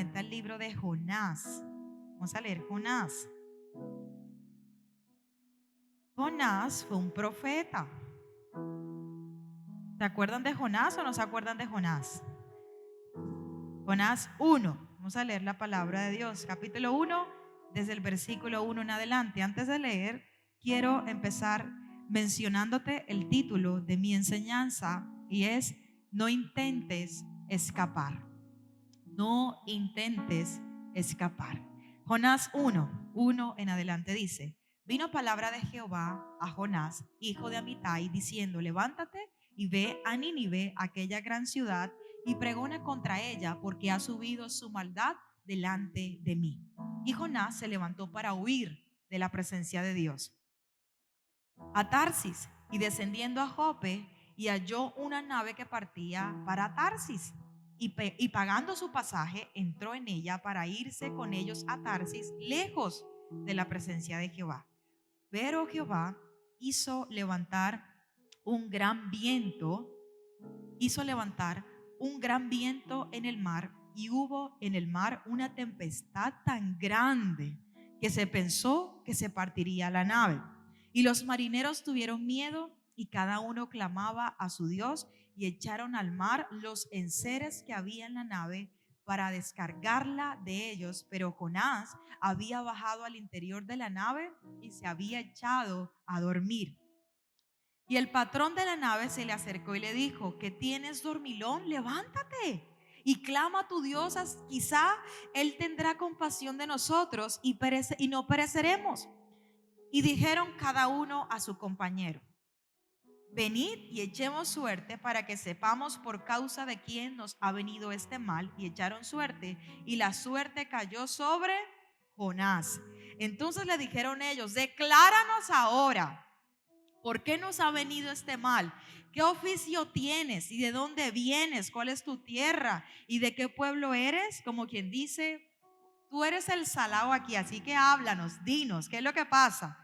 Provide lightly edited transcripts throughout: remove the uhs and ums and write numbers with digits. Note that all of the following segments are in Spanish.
adelante al libro de Jonás. Vamos a leer Jonás. Jonás fue un profeta. ¿Se acuerdan de Jonás o no se acuerdan de Jonás? Jonás 1. Vamos a leer la palabra de Dios. Capítulo 1, desde el versículo 1 en adelante. Antes de leer, quiero empezar mencionándote el título de mi enseñanza y es: no intentes escapar. No intentes escapar. Jonás 1 en adelante dice: vino palabra de Jehová a Jonás, hijo de Amitai, diciendo: levántate y ve a Nínive, aquella gran ciudad, y pregona contra ella, porque ha subido su maldad delante de mí. Y Jonás se levantó para huir de la presencia de Dios a Tarsis, y descendiendo a Jope, y halló una nave que partía para Tarsis, y pagando su pasaje entró en ella para irse con ellos a Tarsis, lejos de la presencia de Jehová. Pero Jehová hizo levantar un gran viento, en el mar, y hubo en el mar una tempestad tan grande que se pensó que se partiría la nave. Y los marineros tuvieron miedo, y cada uno clamaba a su Dios, y echaron al mar los enseres que había en la nave para descargarla de ellos. Pero Jonás había bajado al interior de la nave y se había echado a dormir. Y el patrón de la nave se le acercó y le dijo: ¿qué tienes, dormilón? Levántate y clama a tu Dios, quizá Él tendrá compasión de nosotros y no pereceremos. Y dijeron cada uno a su compañero: venid y echemos suerte para que sepamos por causa de quién nos ha venido este mal. Y echaron suerte, y la suerte cayó sobre Jonás. Entonces le dijeron ellos: decláranos ahora, ¿por qué nos ha venido este mal? ¿Qué oficio tienes y de dónde vienes? ¿Cuál es tu tierra y de qué pueblo eres? Como quien dice: tú eres el salao aquí, así que háblanos, dinos, ¿qué es lo que pasa?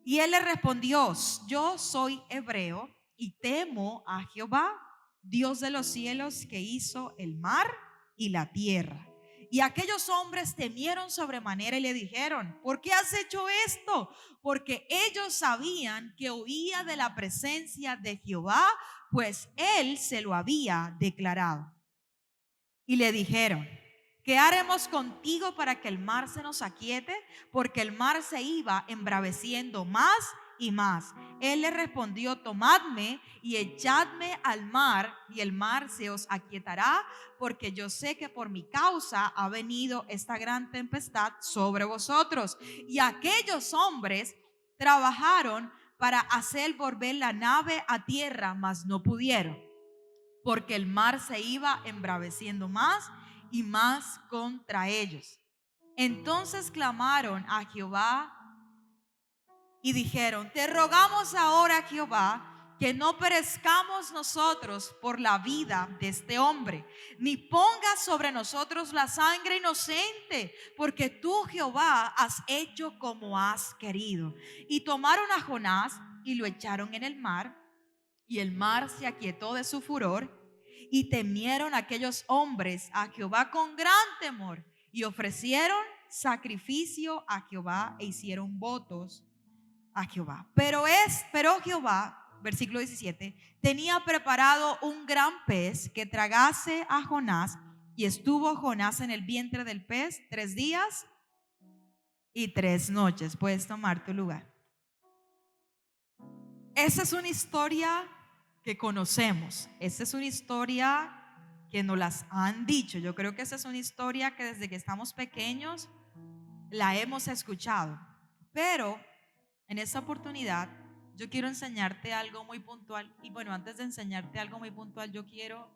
Y él le respondió: yo soy hebreo y temo a Jehová, Dios de los cielos, que hizo el mar y la tierra. Y aquellos hombres temieron sobremanera y le dijeron: ¿por qué has hecho esto? Porque ellos sabían que huía de la presencia de Jehová, pues él se lo había declarado. Y le dijeron: ¿qué haremos contigo para que el mar se nos aquiete? Porque el mar se iba embraveciendo más y más. Él le respondió: tomadme y echadme al mar, y el mar se os aquietará, porque yo sé que por mi causa ha venido esta gran tempestad sobre vosotros. Y aquellos hombres trabajaron para hacer volver la nave a tierra, mas no pudieron, porque el mar se iba embraveciendo más y más contra ellos. Entonces clamaron a Jehová y dijeron: te rogamos ahora, Jehová, que no perezcamos nosotros por la vida de este hombre, ni pongas sobre nosotros la sangre inocente, porque tú, Jehová, has hecho como has querido. Y tomaron a Jonás y lo echaron en el mar, y el mar se aquietó de su furor. Y temieron aquellos hombres a Jehová con gran temor, y ofrecieron sacrificio a Jehová e hicieron votos a Jehová. Pero Jehová, versículo 17, tenía preparado un gran pez que tragase a Jonás, y estuvo Jonás en el vientre del pez 3 días y 3 noches. Puedes tomar tu lugar. Esa es una historia que conocemos. Esa es una historia que nos las han dicho. Yo creo que esa es una historia que desde que estamos pequeños la hemos escuchado. Pero en esta oportunidad yo quiero enseñarte algo muy puntual. Y bueno, antes de enseñarte algo muy puntual, yo quiero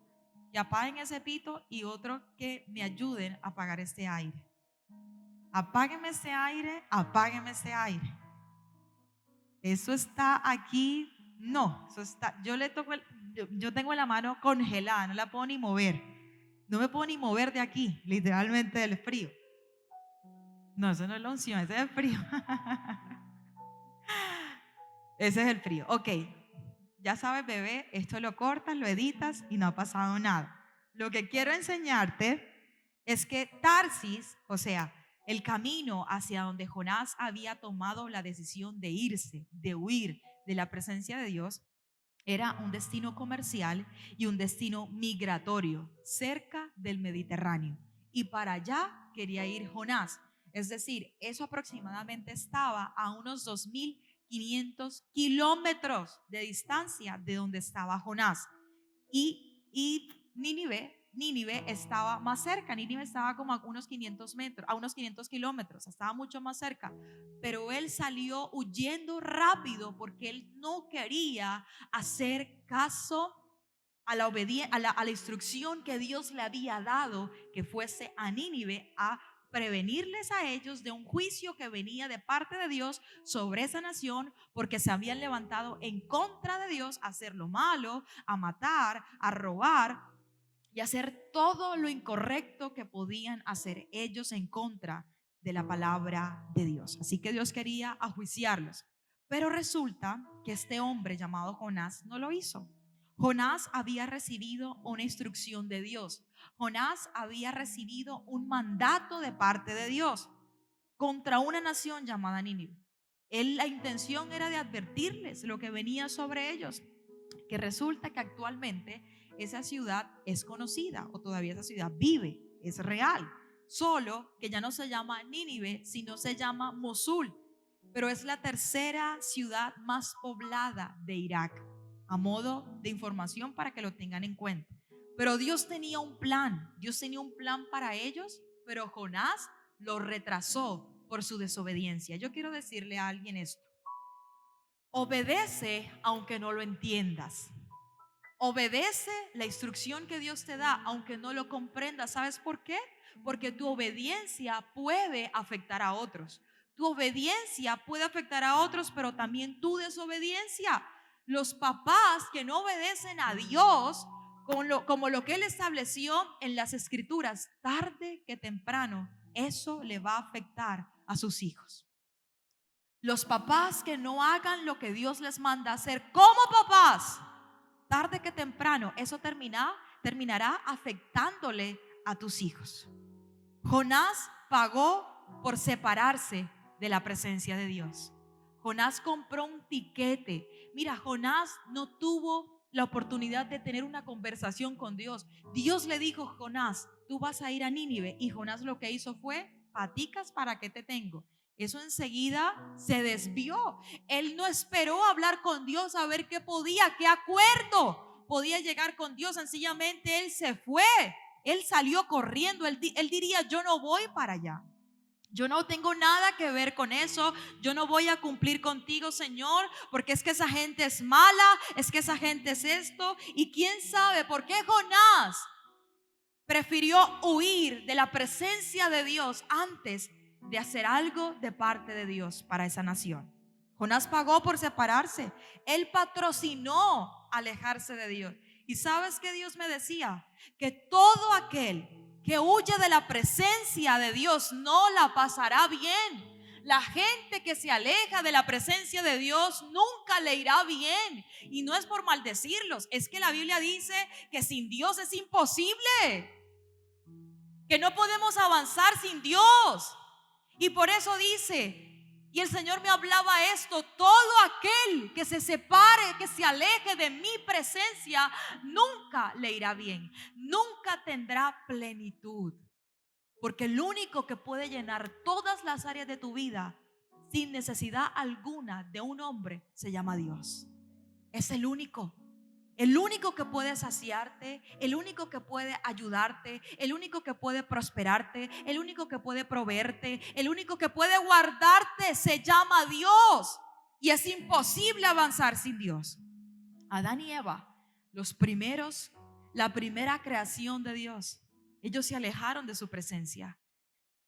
que apaguen ese pito y otro que me ayuden a apagar este aire. Apáguenme ese aire, apáguenme ese aire. Eso está aquí. No, eso está. Yo tengo la mano congelada, no la puedo ni mover. No me puedo ni mover de aquí, literalmente, del frío. No, eso no es la unción, ese es el frío. Ese es el frío. Ok, ya sabes, bebé, esto lo cortas, lo editas y no ha pasado nada. Lo que quiero enseñarte es que Tarsis, o sea, el camino hacia donde Jonás había tomado la decisión de irse, de huir de la presencia de Dios, era un destino comercial y un destino migratorio cerca del Mediterráneo. Y para allá quería ir Jonás. Es decir, eso aproximadamente estaba a unos 2500 kilómetros de distancia de donde estaba Jonás. Y Nínive estaba más cerca. Nínive estaba como a unos 500 metros, a unos 500 kilómetros, estaba mucho más cerca. Pero él salió huyendo rápido porque él no quería hacer caso a la instrucción que Dios le había dado, que fuese a Nínive a prevenirles a ellos de un juicio que venía de parte de Dios sobre esa nación, porque se habían levantado en contra de Dios a hacer lo malo, a matar, a robar y hacer todo lo incorrecto que podían hacer ellos en contra de la palabra de Dios. Así que Dios quería ajuiciarlos. Pero resulta que este hombre llamado Jonás no lo hizo. Jonás había recibido una instrucción de Dios. Jonás había recibido un mandato de parte de Dios contra una nación llamada Nínive. La intención era de advertirles lo que venía sobre ellos, que resulta que actualmente esa ciudad es conocida, o todavía esa ciudad vive, es real, solo que ya no se llama Nínive, sino se llama Mosul, pero es la tercera ciudad más poblada de Irak, a modo de información para que lo tengan en cuenta. Pero Dios tenía un plan, Dios tenía un plan para ellos, pero Jonás lo retrasó por su desobediencia. Yo quiero decirle a alguien esto: obedece aunque no lo entiendas. Obedece la instrucción que Dios te da aunque no lo comprendas. ¿Sabes por qué? Porque tu obediencia puede afectar a otros. Tu obediencia puede afectar a otros, pero también tu desobediencia. Los papás que no obedecen a Dios como lo que Él estableció en las Escrituras, tarde que temprano, eso le va a afectar a sus hijos. Los papás que no hagan lo que Dios les manda hacer como papás, tarde que temprano, eso terminará afectándole a tus hijos. Jonás pagó por separarse de la presencia de Dios. Jonás compró un tiquete. Mira, Jonás no tuvo la oportunidad de tener una conversación con Dios. Dios le dijo: Jonás, tú vas a ir a Nínive. Y Jonás lo que hizo fue: paticas, ¿para qué te tengo? Eso enseguida se desvió. Él no esperó hablar con Dios a ver qué acuerdo podía llegar con Dios. Sencillamente él se fue. Él salió corriendo. Él diría: yo no voy para allá. Yo no tengo nada que ver con eso. Yo no voy a cumplir contigo, Señor, porque es que esa gente es mala, es que esa gente es esto. Y quién sabe por qué Jonás prefirió huir de la presencia de Dios antes de hacer algo de parte de Dios para esa nación. Jonás pagó por separarse. Él patrocinó alejarse de Dios. ¿Y sabes qué Dios me decía? Que todo aquel que huye de la presencia de Dios no la pasará bien. La gente que se aleja de la presencia de Dios nunca le irá bien. Y no es por maldecirlos, es que la Biblia dice que sin Dios es imposible, que no podemos avanzar sin Dios. Y por eso dice, y el Señor me hablaba esto: todo aquel que se separe, que se aleje de mi presencia, nunca le irá bien, nunca tendrá plenitud. Porque el único que puede llenar todas las áreas de tu vida sin necesidad alguna de un hombre se llama Dios. Es el único que puede saciarte, el único que puede ayudarte, el único que puede prosperarte, el único que puede proveerte, el único que puede guardarte se llama Dios. Y es imposible avanzar sin Dios. Adán y Eva, la primera creación de Dios, ellos se alejaron de su presencia.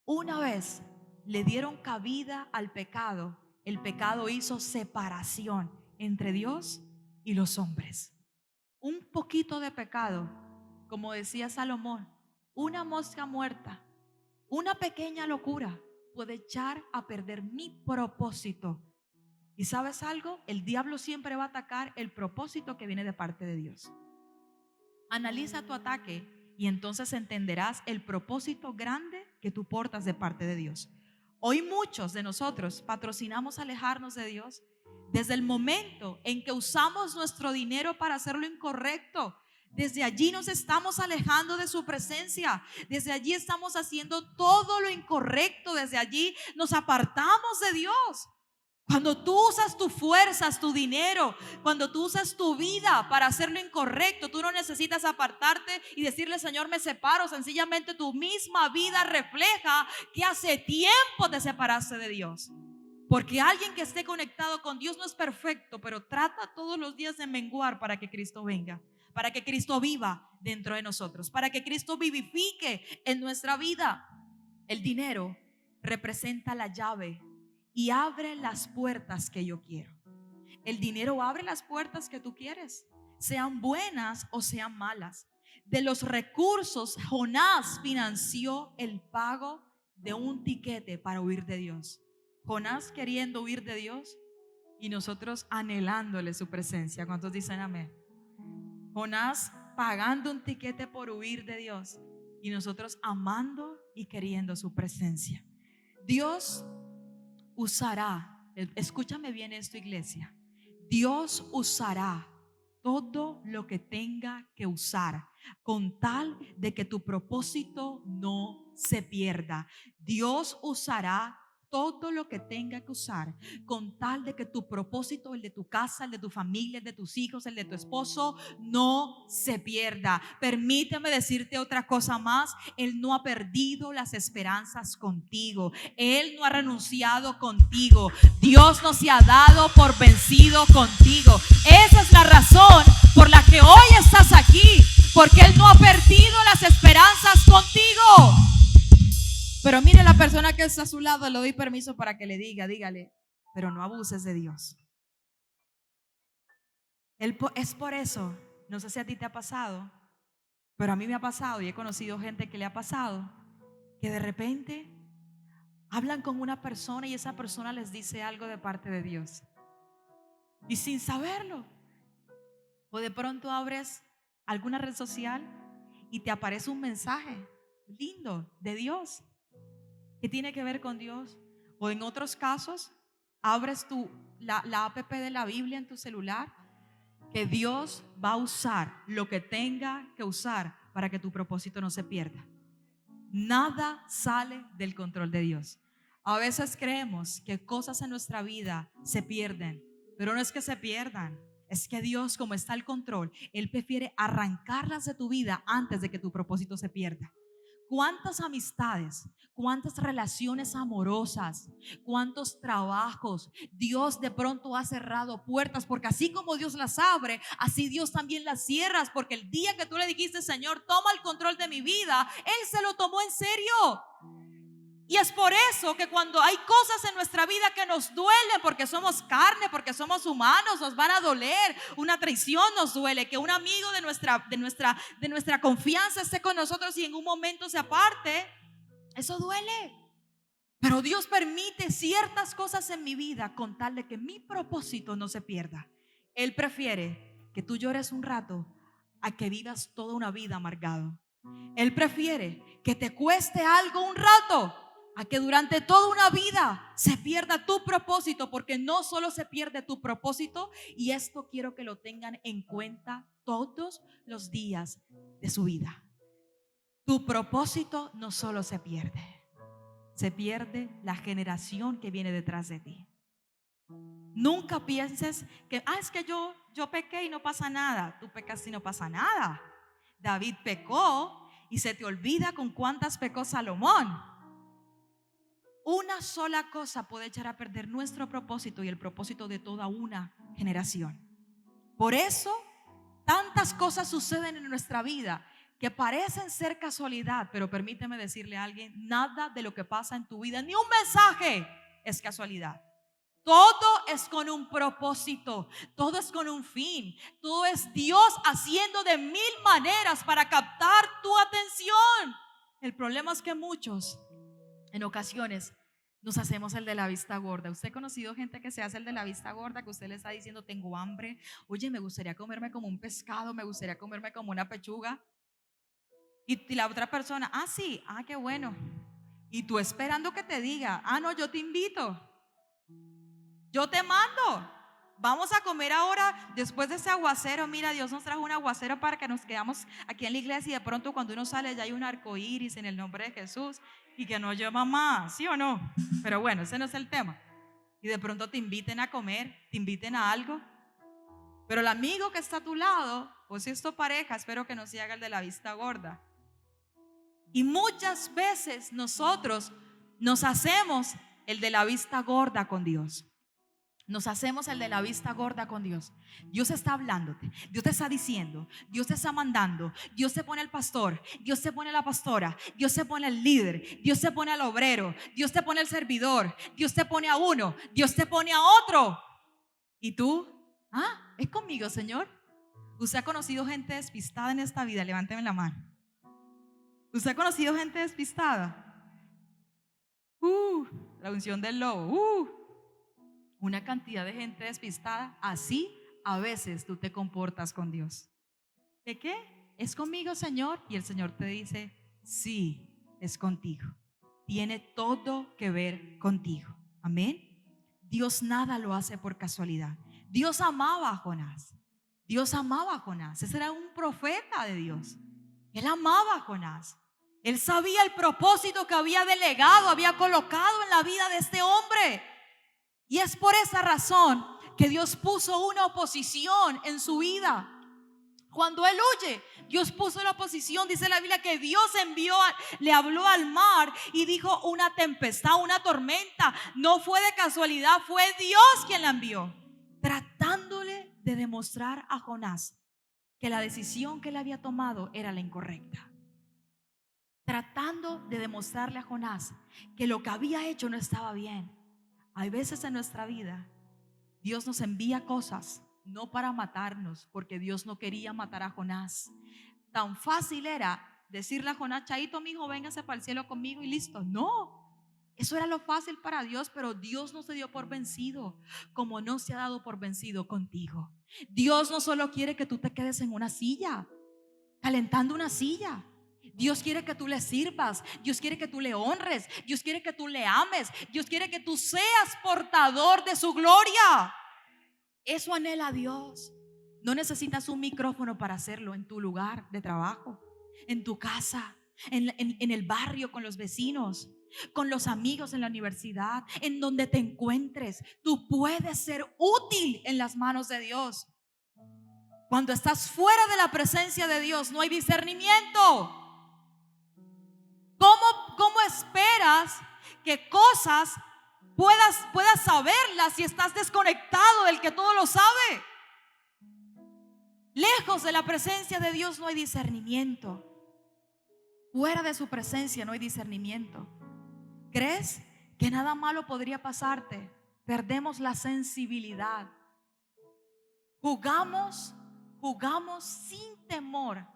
Una vez le dieron cabida al pecado, el pecado hizo separación entre Dios y los hombres. Un poquito de pecado, como decía Salomón, una mosca muerta, una pequeña locura puede echar a perder mi propósito. ¿Y sabes algo? El diablo siempre va a atacar el propósito que viene de parte de Dios. Analiza tu ataque y entonces entenderás el propósito grande que tú portas de parte de Dios. Hoy muchos de nosotros patrocinamos alejarnos de Dios desde el momento en que usamos nuestro dinero para hacer lo incorrecto. Desde allí nos estamos alejando de su presencia. Desde allí estamos haciendo todo lo incorrecto. Desde allí nos apartamos de Dios. Cuando tú usas tus fuerzas, tu dinero, cuando tú usas tu vida para hacer lo incorrecto, tú no necesitas apartarte y decirle: Señor, me separo. Sencillamente tu misma vida refleja que hace tiempo te separaste de Dios. Porque alguien que esté conectado con Dios no es perfecto, pero trata todos los días de menguar para que Cristo venga, para que Cristo viva dentro de nosotros, para que Cristo vivifique en nuestra vida. El dinero representa la llave y abre las puertas que yo quiero. El dinero abre las puertas que tú quieres, sean buenas o sean malas. De los recursos, Jonás financió el pago de un tiquete para huir de Dios. Jonás queriendo huir de Dios y nosotros anhelándole su presencia. ¿Cuántos dicen amén? Jonás pagando un tiquete por huir de Dios y nosotros amando y queriendo su presencia. Dios usará, escúchame bien esto, iglesia, Dios usará todo lo que tenga que usar con tal de que tu propósito no se pierda. Dios usará todo lo que tenga que usar con tal de que tu propósito, el de tu casa, el de tu familia, el de tus hijos, el de tu esposo, no se pierda. Permíteme decirte otra cosa más: Él no ha perdido las esperanzas contigo. Él no ha renunciado contigo. Dios no se ha dado por vencido contigo. Esa es la razón por la que hoy estás aquí, porque Él no ha perdido las esperanzas contigo. Pero mire la persona que está a su lado, le doy permiso para que le diga, dígale: pero no abuses de Dios. Es por eso, no sé si a ti te ha pasado, pero a mí me ha pasado y he conocido gente que le ha pasado, que de repente hablan con una persona y esa persona les dice algo de parte de Dios y sin saberlo. O de pronto abres alguna red social y te aparece un mensaje lindo de Dios que tiene que ver con Dios. O en otros casos abres la app de la Biblia en tu celular, que Dios va a usar lo que tenga que usar para que tu propósito no se pierda. Nada sale del control de Dios. A veces creemos que cosas en nuestra vida se pierden, pero no es que se pierdan. Es que Dios, como está al control, Él prefiere arrancarlas de tu vida antes de que tu propósito se pierda. ¿Cuántas amistades, cuántas relaciones amorosas, cuántos trabajos Dios de pronto ha cerrado puertas? Porque así como Dios las abre, así Dios también las cierra. Porque el día que tú le dijiste: Señor, toma el control de mi vida, Él se lo tomó en serio. Y es por eso que cuando hay cosas en nuestra vida que nos duelen, porque somos carne, porque somos humanos, nos van a doler. Una traición nos duele, que un amigo de nuestra confianza esté con nosotros y en un momento se aparte. Eso duele. Pero Dios permite ciertas cosas en mi vida con tal de que mi propósito no se pierda. Él prefiere que tú llores un rato a que vivas toda una vida amargado. Él prefiere que te cueste algo un rato a que durante toda una vida se pierda tu propósito, porque no solo se pierde tu propósito, y esto quiero que lo tengan en cuenta todos los días de su vida. Tu propósito no solo se pierde la generación que viene detrás de ti. Nunca pienses que es que yo pequé y no pasa nada. Tú pecas y no pasa nada. David pecó y se te olvida con cuántas pecó Salomón. Una sola cosa puede echar a perder nuestro propósito y el propósito de toda una generación. Por eso tantas cosas suceden en nuestra vida que parecen ser casualidad, pero permíteme decirle a alguien: nada de lo que pasa en tu vida, ni un mensaje, es casualidad. Todo es con un propósito, todo es con un fin, todo es Dios haciendo de mil maneras para captar tu atención. El problema es que muchos, en ocasiones, nos hacemos el de la vista gorda. ¿Usted ha conocido gente que se hace el de la vista gorda? Que usted le está diciendo: tengo hambre, oye, me gustaría comerme como un pescado, me gustaría comerme como una pechuga. Y la otra persona, sí, qué bueno. Y tú esperando que te diga, no, yo te invito, yo te mando. Vamos a comer ahora después de ese aguacero. Mira, Dios nos trajo un aguacero para que nos quedamos aquí en la iglesia y de pronto cuando uno sale ya hay un arco iris en el nombre de Jesús y que no lleva más, ¿sí o no? Pero bueno, ese no es el tema. Y de pronto te inviten a comer, te inviten a algo. Pero el amigo que está a tu lado, o si es tu pareja, espero que no se haga el de la vista gorda. Y muchas veces nosotros nos hacemos el de la vista gorda con Dios. Nos hacemos el de la vista gorda con Dios. Dios está hablándote, Dios te está diciendo, Dios te está mandando, Dios te pone el pastor, Dios te pone la pastora, Dios te pone el líder, Dios te pone al obrero, Dios te pone el servidor, Dios te pone a uno, Dios te pone a otro. Y tú, es conmigo, Señor. ¿Usted ha conocido gente despistada en esta vida? Levánteme la mano. ¿Usted ha conocido gente despistada? La unción del lobo. Una cantidad de gente despistada. Así a veces tú te comportas con Dios. ¿De qué? ¿Es conmigo, Señor? Y el Señor te dice, sí, es contigo. Tiene todo que ver contigo. Amén. Dios nada lo hace por casualidad. Dios amaba a Jonás. Dios amaba a Jonás. Ese era un profeta de Dios. Él amaba a Jonás. Él sabía el propósito que había delegado, había colocado en la vida de este hombre. Y es por esa razón que Dios puso una oposición en su vida. Cuando él huye, Dios puso la oposición. Dice la Biblia que Dios le habló al mar y dijo una tempestad, una tormenta. No fue de casualidad, fue Dios quien la envió, tratándole de demostrar a Jonás que la decisión que él había tomado era la incorrecta. Tratando de demostrarle a Jonás que lo que había hecho no estaba bien. Hay veces en nuestra vida Dios nos envía cosas no para matarnos, porque Dios no quería matar a Jonás. Tan fácil era decirle a Jonás, chaito, mijo, véngase para el cielo conmigo y listo. No, eso era lo fácil para Dios, pero Dios no se dio por vencido, como no se ha dado por vencido contigo. Dios no solo quiere que tú te quedes en una silla, calentando una silla. Dios quiere que tú le sirvas, Dios quiere que tú le honres, Dios quiere que tú le ames, Dios quiere que tú seas portador de su gloria. Eso anhela Dios. No necesitas un micrófono para hacerlo en tu lugar de trabajo, en tu casa, en el barrio, con los vecinos, con los amigos en la universidad, en donde te encuentres. Tú puedes ser útil en las manos de Dios. Cuando estás fuera de la presencia de Dios, no hay discernimiento. ¿Cómo esperas que cosas puedas saberlas si estás desconectado del que todo lo sabe? Lejos de la presencia de Dios no hay discernimiento. Fuera de su presencia no hay discernimiento. ¿Crees que nada malo podría pasarte? Perdemos la sensibilidad. Jugamos sin temor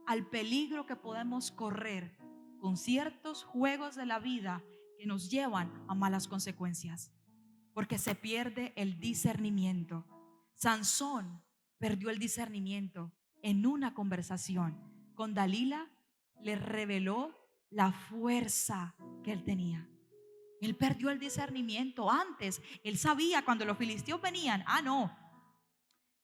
al peligro que podemos correr con ciertos juegos de la vida que nos llevan a malas consecuencias, porque se pierde el discernimiento. Sansón perdió el discernimiento en una conversación con Dalila. Le reveló la fuerza que él tenía. Él perdió el discernimiento. Antes él sabía cuando los filisteos venían, no,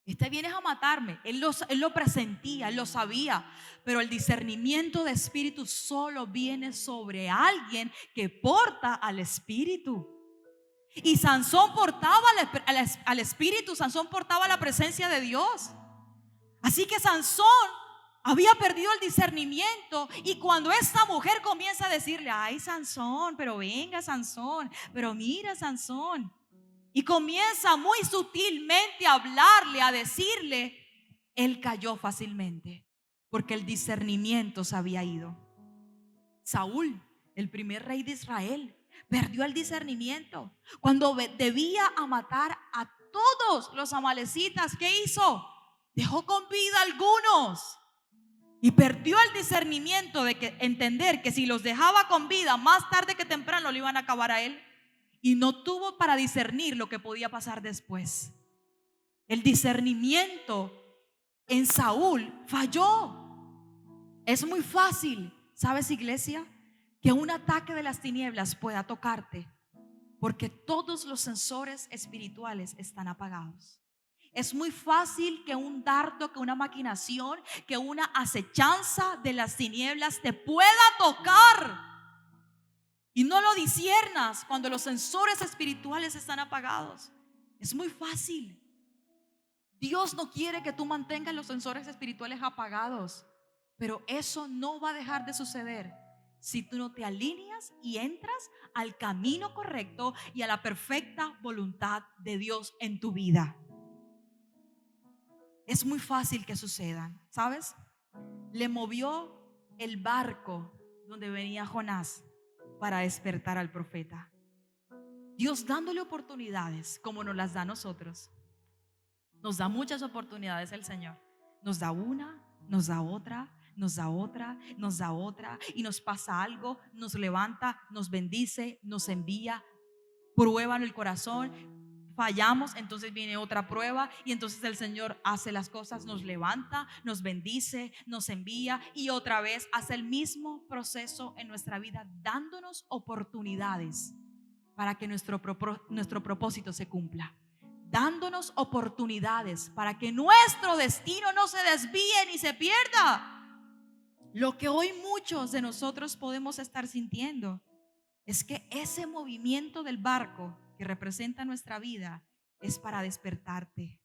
este vienes a matarme. Él lo presentía, él lo sabía. Pero el discernimiento de espíritu solo viene sobre alguien que porta al espíritu. Y Sansón portaba al espíritu. Sansón portaba la presencia de Dios. Así que Sansón había perdido el discernimiento. Y cuando esta mujer comienza a decirle, ay, Sansón, pero venga, Sansón, pero mira, Sansón, y comienza muy sutilmente a hablarle, a decirle, él cayó fácilmente, porque el discernimiento se había ido. Saúl, el primer rey de Israel, perdió el discernimiento. Cuando debía matar a todos los amalecitas, ¿qué hizo? Dejó con vida a algunos. Y perdió el discernimiento de entender que si los dejaba con vida, más tarde que temprano lo iban a acabar a él. Y no tuvo para discernir lo que podía pasar después. El discernimiento en Saúl falló. Es muy fácil, ¿sabes, iglesia? Que un ataque de las tinieblas pueda tocarte, porque todos los sensores espirituales están apagados. Es muy fácil que un dardo, que una maquinación, que una acechanza de las tinieblas te pueda tocar y no lo disiernas cuando los sensores espirituales están apagados. Es muy fácil. Dios no quiere que tú mantengas los sensores espirituales apagados, pero eso no va a dejar de suceder si tú no te alineas y entras al camino correcto y a la perfecta voluntad de Dios en tu vida. Es muy fácil que sucedan, ¿sabes? Le movió el barco donde venía Jonás para despertar al profeta. Dios dándole oportunidades como nos las da a nosotros. Nos da muchas oportunidades el Señor. Nos da una, nos da otra, nos da otra, nos da otra, y nos pasa algo, nos levanta, nos bendice, nos envía, prueba en el corazón. Fallamos, entonces viene otra prueba y entonces el Señor hace las cosas, nos levanta, nos bendice, nos envía y otra vez hace el mismo proceso en nuestra vida, dándonos oportunidades para que nuestro propósito se cumpla, dándonos oportunidades para que nuestro destino no se desvíe ni se pierda. Lo que hoy muchos de nosotros podemos estar sintiendo es que ese movimiento del barco que representa nuestra vida es para despertarte.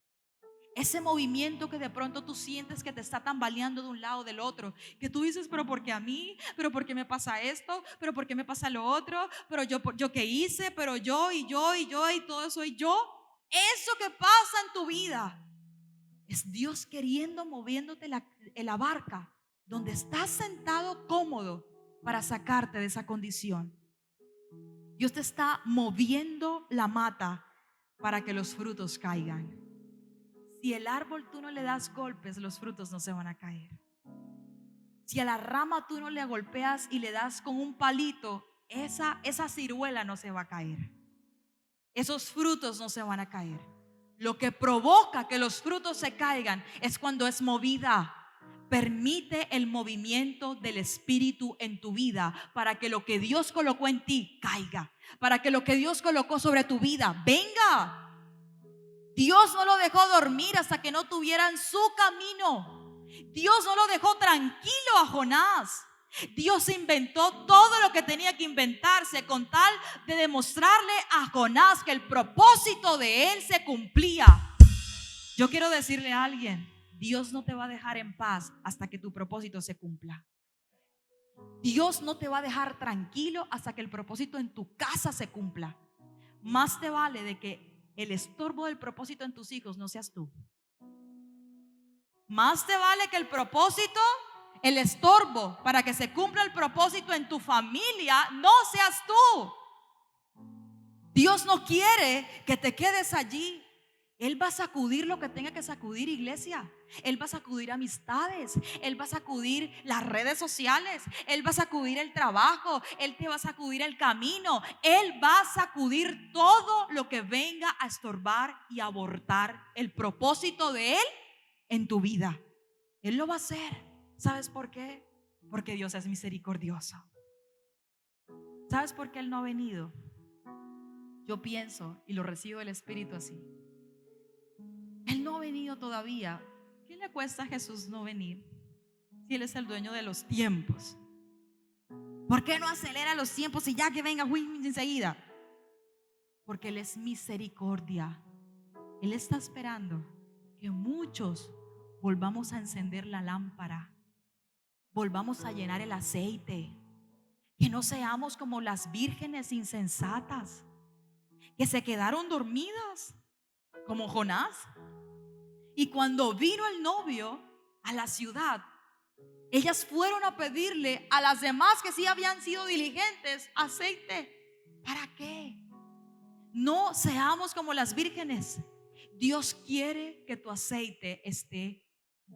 Ese movimiento que de pronto tú sientes que te está tambaleando de un lado del otro, que tú dices, pero ¿por qué a mí? ¿Pero por qué me pasa esto? ¿Pero por qué me pasa lo otro? ¿Pero yo qué hice? ¿Pero yo y todo eso y yo? Eso que pasa en tu vida es Dios queriendo, moviéndote en la barca donde estás sentado cómodo para sacarte de esa condición. Dios te está moviendo la mata para que los frutos caigan. Si el árbol tú no le das golpes, los frutos no se van a caer. Si a la rama tú no le golpeas y le das con un palito, esa ciruela no se va a caer. Esos frutos no se van a caer. Lo que provoca que los frutos se caigan es cuando es movida. Permite el movimiento del Espíritu en tu vida para que lo que Dios colocó en ti caiga, para que lo que Dios colocó sobre tu vida venga. Dios no lo dejó dormir hasta que no tuvieran su camino. Dios no lo dejó tranquilo a Jonás. Dios inventó todo lo que tenía que inventarse con tal de demostrarle a Jonás que el propósito de él se cumplía. Yo quiero decirle a alguien, Dios no te va a dejar en paz hasta que tu propósito se cumpla. Dios no te va a dejar tranquilo hasta que el propósito en tu casa se cumpla. Más te vale de que el estorbo del propósito en tus hijos no seas tú. Más te vale que el propósito, el estorbo para que se cumpla el propósito en tu familia no seas tú. Dios no quiere que te quedes allí. Él va a sacudir lo que tenga que sacudir, iglesia. Él va a sacudir amistades. Él va a sacudir las redes sociales. Él va a sacudir el trabajo. Él te va a sacudir el camino. Él va a sacudir todo lo que venga a estorbar y abortar el propósito de Él en tu vida. Él lo va a hacer. ¿Sabes por qué? Porque Dios es misericordioso. ¿Sabes por qué Él no ha venido? Yo pienso y lo recibo del Espíritu así. Él no ha venido todavía. ¿Qué le cuesta a Jesús no venir? Si Él es el dueño de los tiempos. ¿Por qué no acelera los tiempos y ya que venga enseguida? Porque Él es misericordia. Él está esperando que muchos volvamos a encender la lámpara, volvamos a llenar el aceite, que no seamos como las vírgenes insensatas que se quedaron dormidas como Jonás. Y cuando vino el novio a la ciudad, ellas fueron a pedirle a las demás que sí habían sido diligentes aceite. ¿Para qué? No seamos como las vírgenes. Dios quiere que tu aceite esté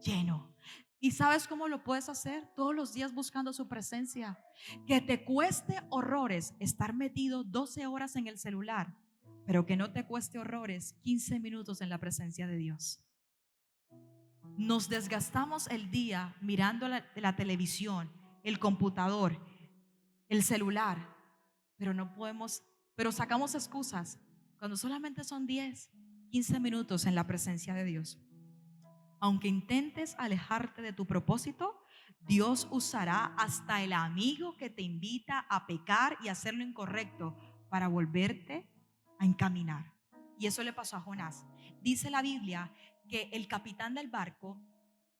lleno. ¿Y sabes cómo lo puedes hacer? Todos los días buscando su presencia. Que te cueste horrores estar metido 12 horas en el celular, pero que no te cueste horrores 15 minutos en la presencia de Dios. Nos desgastamos el día mirando la televisión, el computador, el celular, pero sacamos excusas cuando solamente son 10, 15 minutos en la presencia de Dios. Aunque intentes alejarte de tu propósito, Dios usará hasta el amigo que te invita a pecar y hacer lo incorrecto para volverte a encaminar. Y eso le pasó a Jonás. Dice la Biblia que el capitán del barco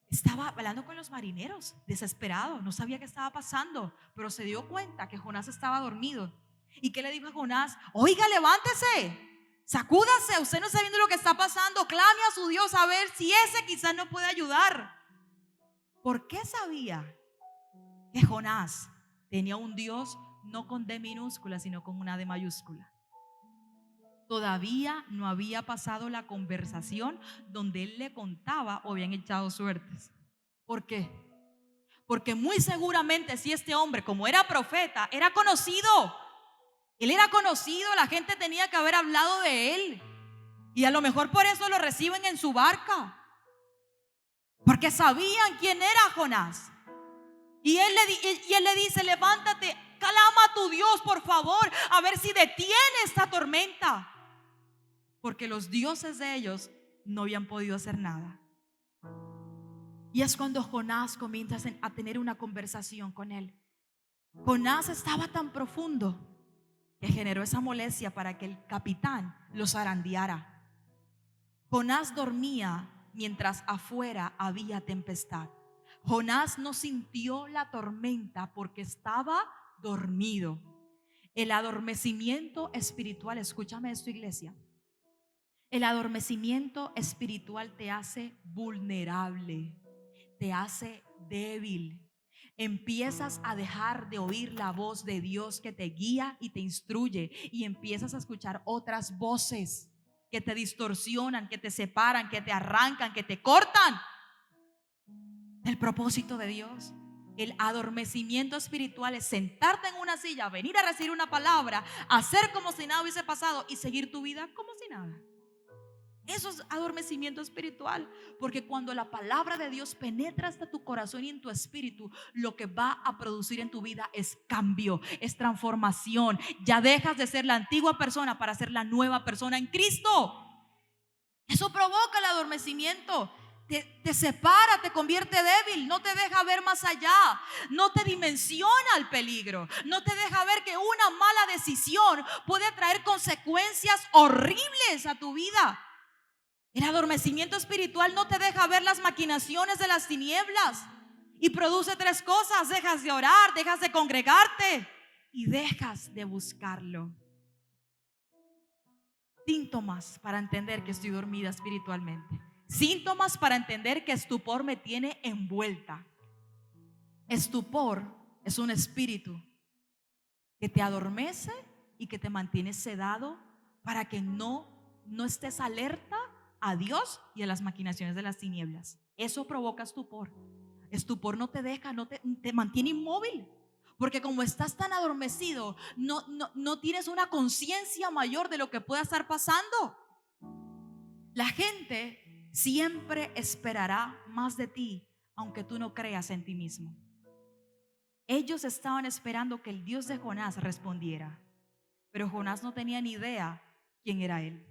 estaba hablando con los marineros, desesperado, no sabía qué estaba pasando, pero se dio cuenta que Jonás estaba dormido. ¿Y qué le dijo a Jonás? Oiga, levántese, sacúdase, usted no está viendo lo que está pasando, clame a su Dios a ver si ese quizás no puede ayudar. ¿Por qué sabía que Jonás tenía un Dios no con D minúscula, sino con una D mayúscula? Todavía no había pasado la conversación donde él le contaba o habían echado suertes. ¿Por qué? Porque muy seguramente si este hombre, como era profeta, era conocido. Él era conocido, la gente tenía que haber hablado de él. Y a lo mejor por eso lo reciben en su barca. Porque sabían quién era Jonás. Y él le dice, levántate, clama a tu Dios, por favor, a ver si detiene esta tormenta. Porque los dioses de ellos no habían podido hacer nada. Y es cuando Jonás comienza a tener una conversación con él. Jonás estaba tan profundo que generó esa molestia para que el capitán lo zarandeara. Jonás dormía mientras afuera había tempestad. Jonás no sintió la tormenta porque estaba dormido. El adormecimiento espiritual, escúchame esto, iglesia. El adormecimiento espiritual te hace vulnerable, te hace débil. Empiezas a dejar de oír la voz de Dios que te guía y te instruye, y empiezas a escuchar otras voces que te distorsionan, que te separan, que te arrancan, que te cortan del propósito de Dios. El adormecimiento espiritual es sentarte en una silla, venir a recibir una palabra, hacer como si nada hubiese pasado y seguir tu vida como si nada. Eso es adormecimiento espiritual, porque cuando la palabra de Dios penetra hasta tu corazón y en tu espíritu, lo que va a producir en tu vida es cambio, es transformación. Ya dejas de ser la antigua persona para ser la nueva persona en Cristo. Eso provoca el adormecimiento. Te separa, te convierte débil, no te deja ver más allá, no te dimensiona el peligro, no te deja ver que una mala decisión puede traer consecuencias horribles a tu vida. El adormecimiento espiritual no te deja ver las maquinaciones de las tinieblas y produce 3 cosas: dejas de orar, dejas de congregarte y dejas de buscarlo. Síntomas para entender que estoy dormida espiritualmente. Síntomas para entender que estupor me tiene envuelta. Estupor es un espíritu que te adormece y que te mantiene sedado para que no estés alerta a Dios y a las maquinaciones de las tinieblas. Eso provoca estupor. Estupor no te deja, te mantiene inmóvil. Porque como estás tan adormecido, no tienes una conciencia mayor de lo que pueda estar pasando. La gente siempre esperará más de ti, aunque tú no creas en ti mismo. Ellos estaban esperando que el Dios de Jonás respondiera, pero Jonás no tenía ni idea quién era él.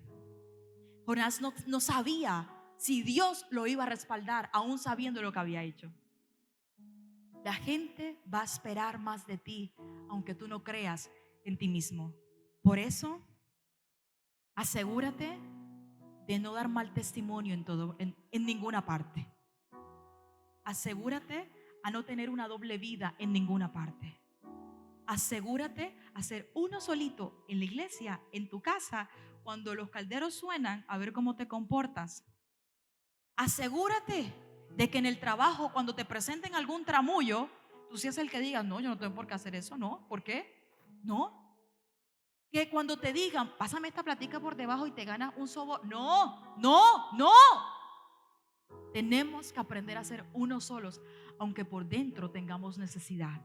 Jonás no sabía si Dios lo iba a respaldar, aún sabiendo lo que había hecho. La gente va a esperar más de ti, aunque tú no creas en ti mismo. Por eso, asegúrate de no dar mal testimonio en ninguna parte. Asegúrate a no tener una doble vida en ninguna parte. Asegúrate a ser uno solito en la iglesia, en tu casa, cuando los calderos suenan, a ver cómo te comportas. Asegúrate de que en el trabajo, cuando te presenten algún tramullo, tú seas el que diga, no, yo no tengo por qué hacer eso, no, ¿por qué? No. Que cuando te digan, pásame esta platica por debajo y te ganas un sobo, no. Tenemos que aprender a ser uno solos, aunque por dentro tengamos necesidad,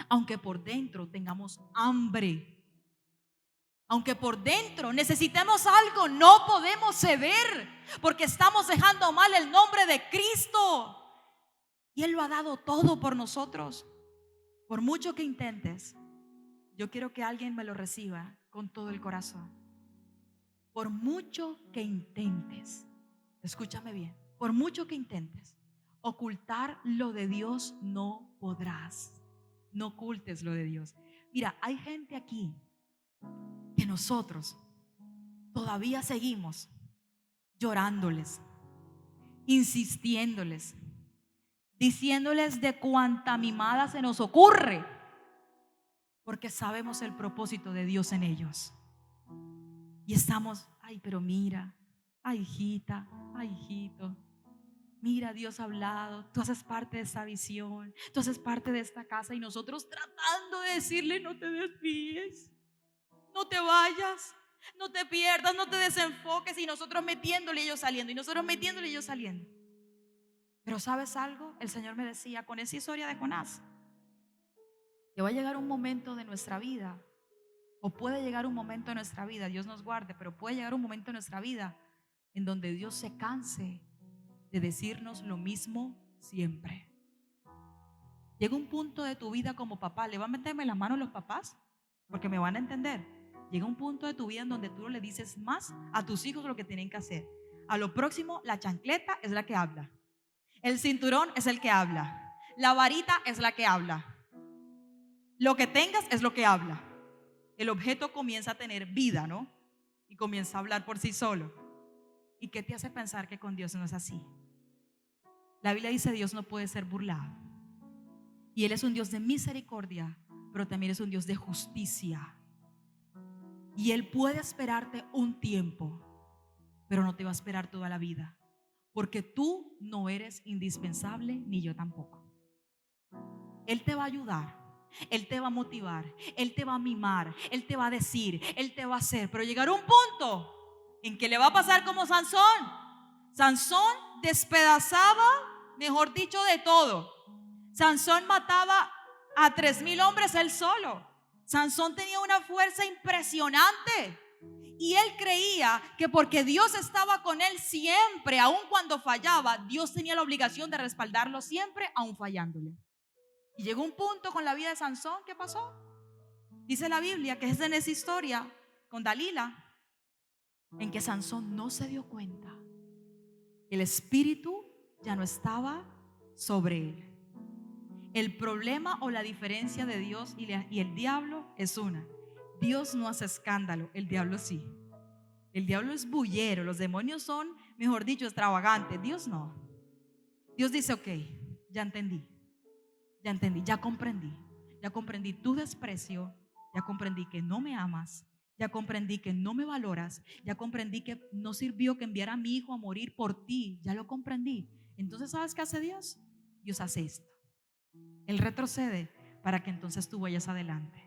aunque por dentro tengamos hambre. Aunque por dentro necesitemos algo, no podemos ceder porque estamos dejando mal el nombre de Cristo. Y Él lo ha dado todo por nosotros. Por mucho que intentes, yo quiero que alguien me lo reciba con todo el corazón. Por mucho que intentes, escúchame bien, por mucho que intentes, ocultar lo de Dios no podrás. No ocultes lo de Dios. Mira, hay gente aquí que nosotros todavía seguimos llorándoles, insistiéndoles, diciéndoles de cuánta mimada se nos ocurre, porque sabemos el propósito de Dios en ellos. Y estamos, ay, pero mira, ay, hijita, ay, hijito, mira, Dios ha hablado, tú haces parte de esta visión, tú haces parte de esta casa, y nosotros tratando de decirle: no te desvíes, no te vayas, no te pierdas, no te desenfoques, y nosotros metiéndole y ellos saliendo, y nosotros metiéndole y ellos saliendo. Pero ¿sabes algo? El Señor me decía con esa historia de Jonás, que va a llegar un momento de nuestra vida, o puede llegar un momento de nuestra vida, Dios nos guarde, pero puede llegar un momento de nuestra vida en donde Dios se canse de decirnos lo mismo siempre. Llega un punto de tu vida como papá, le van a meterme las manos los papás, porque me van a entender. Llega un punto de tu vida en donde tú no le dices más a tus hijos lo que tienen que hacer. A lo próximo, la chancleta es la que habla, el cinturón es el que habla, la varita es la que habla, lo que tengas es lo que habla. El objeto comienza a tener vida, ¿no? Y comienza a hablar por sí solo. ¿Y qué te hace pensar que con Dios no es así? La Biblia dice: Dios no puede ser burlado. Y Él es un Dios de misericordia, pero también es un Dios de justicia. Y Él puede esperarte un tiempo, pero no te va a esperar toda la vida, porque tú no eres indispensable, ni yo tampoco. Él te va a ayudar, Él te va a motivar, Él te va a mimar, Él te va a decir, Él te va a hacer, pero llegará un punto en que le va a pasar como Sansón. Sansón despedazaba, mejor dicho, de todo. Sansón mataba a 3,000 hombres él solo. Sansón tenía una fuerza impresionante. Y él creía que porque Dios estaba con él siempre, aun cuando fallaba, Dios tenía la obligación de respaldarlo siempre, aun fallándole. Y llegó un punto con la vida de Sansón, ¿qué pasó? Dice la Biblia que es en esa historia con Dalila, en que Sansón no se dio cuenta. El espíritu ya no estaba sobre él. El problema o la diferencia de Dios y el diablo es una: Dios no hace escándalo, el diablo sí. El diablo es bullero, los demonios son, mejor dicho, extravagantes. Dios no. Dios dice: ok, ya entendí, ya comprendí tu desprecio, ya comprendí que no me amas, ya comprendí que no me valoras, ya comprendí que no sirvió que enviara a mi hijo a morir por ti, ya lo comprendí. Entonces, ¿sabes qué hace Dios? Dios hace esto: Él retrocede para que entonces tú vayas adelante.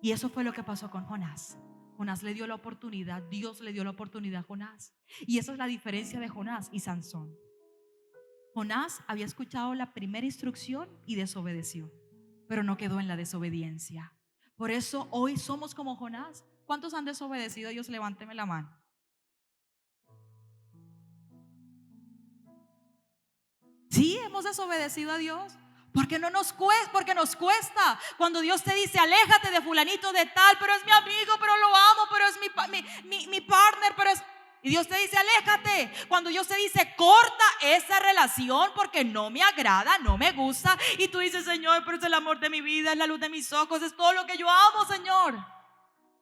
Y eso fue lo que pasó con Jonás. Jonás le dio la oportunidad, Dios le dio la oportunidad a Jonás. Y esa es la diferencia de Jonás y Sansón. Jonás había escuchado la primera instrucción y desobedeció, pero no quedó en la desobediencia. Por eso hoy somos como Jonás. ¿Cuántos han desobedecido a Dios? Levánteme la mano. Sí, hemos desobedecido a Dios. Porque nos cuesta. Cuando Dios te dice: aléjate de fulanito de tal, pero es mi amigo, pero lo amo, pero es mi partner, pero es... Y Dios te dice: aléjate. Cuando Dios te dice: corta esa relación porque no me agrada, no me gusta. Y tú dices: Señor, pero es el amor de mi vida, es la luz de mis ojos, es todo lo que yo amo, Señor.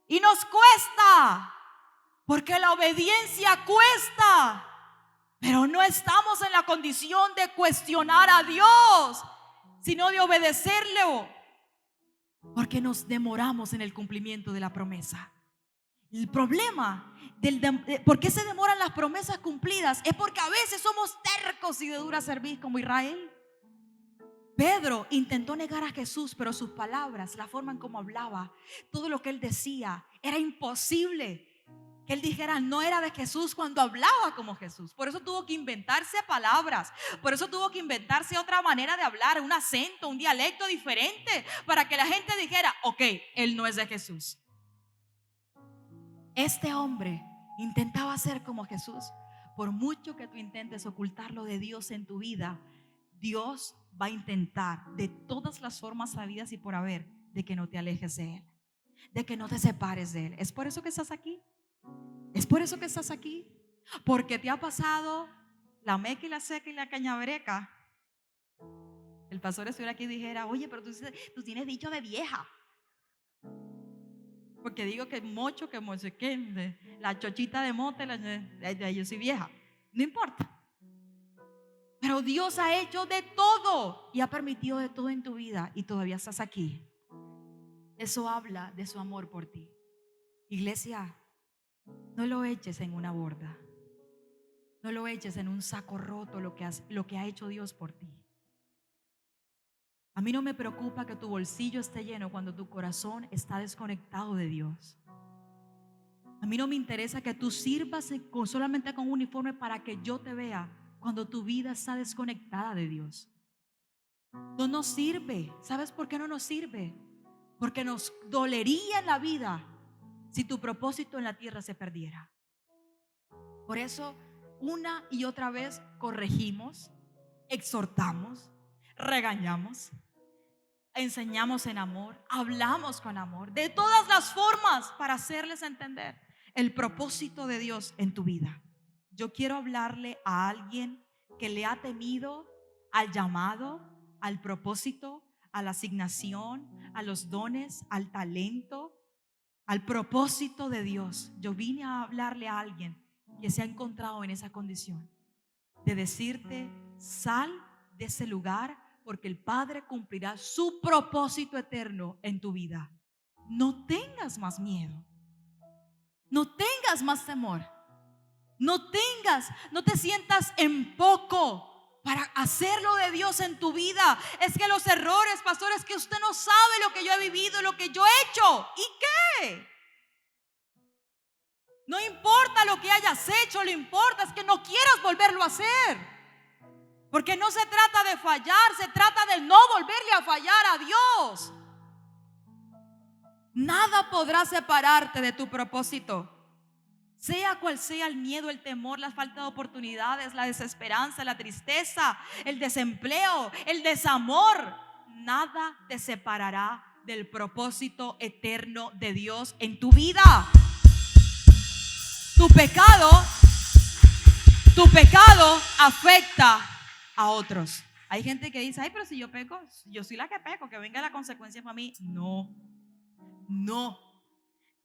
Y nos cuesta, porque la obediencia cuesta. Pero no estamos en la condición de cuestionar a Dios, sino de obedecerle, porque nos demoramos en el cumplimiento de la promesa. El problema ¿por qué se demoran las promesas cumplidas? Es porque a veces somos tercos y de dura cerviz, como Israel. Pedro intentó negar a Jesús, pero sus palabras, la forma en cómo hablaba, todo lo que él decía, era imposible que él dijera no era de Jesús cuando hablaba como Jesús. Por eso tuvo que inventarse palabras, por eso tuvo que inventarse otra manera de hablar, un acento, un dialecto diferente, para que la gente dijera: ok, él no es de Jesús. Este hombre intentaba ser como Jesús. Por mucho que tú intentes ocultarlo de Dios en tu vida, Dios va a intentar de todas las formas sabidas y por haber de que no te alejes de Él, de que no te separes de Él. ¿Es por eso que estás aquí? ¿Es por eso que estás aquí? Porque te ha pasado la meca y la seca y la cañabreca. El pastor estuviera aquí y dijera: oye, pero tú tienes dicho de vieja. Porque digo que mocho, que la chochita de mote, yo soy vieja. No importa. Pero Dios ha hecho de todo y ha permitido de todo en tu vida y todavía estás aquí. Eso habla de su amor por ti. Iglesia, no lo eches en una borda. No lo eches en un saco roto lo que ha hecho Dios por ti. A mí no me preocupa que tu bolsillo esté lleno cuando tu corazón está desconectado de Dios. A mí no me interesa que tú sirvas solamente con un uniforme para que yo te vea cuando tu vida está desconectada de Dios. No nos sirve. ¿Sabes por qué no nos sirve? Porque nos dolería en la vida si tu propósito en la tierra se perdiera. Por eso, una y otra vez corregimos, exhortamos, regañamos, enseñamos en amor, hablamos con amor, de todas las formas para hacerles entender el propósito de Dios en tu vida. Yo quiero hablarle a alguien que le ha temido al llamado, al propósito, a la asignación, a los dones, al talento, al propósito de Dios. Yo vine a hablarle a alguien que se ha encontrado en esa condición, de decirte: sal de ese lugar, porque el Padre cumplirá su propósito eterno en tu vida. No tengas más miedo, no tengas más temor, no te sientas en poco para hacerlo de Dios en tu vida. Es que los errores, pastor, es que usted no sabe lo que yo he vivido, lo que yo he hecho. ¿Y qué? No importa lo que hayas hecho, lo importa es que no quieras volverlo a hacer. Porque no se trata de fallar, se trata de no volverle a fallar a Dios. Nada podrá separarte de tu propósito. Sea cual sea el miedo, el temor, la falta de oportunidades, la desesperanza, la tristeza, el desempleo, el desamor, nada te separará del propósito eterno de Dios en tu vida. Tu pecado afecta a otros. Hay gente que dice: ay, pero si yo peco, yo soy la que peco, que venga la consecuencia para mí. No.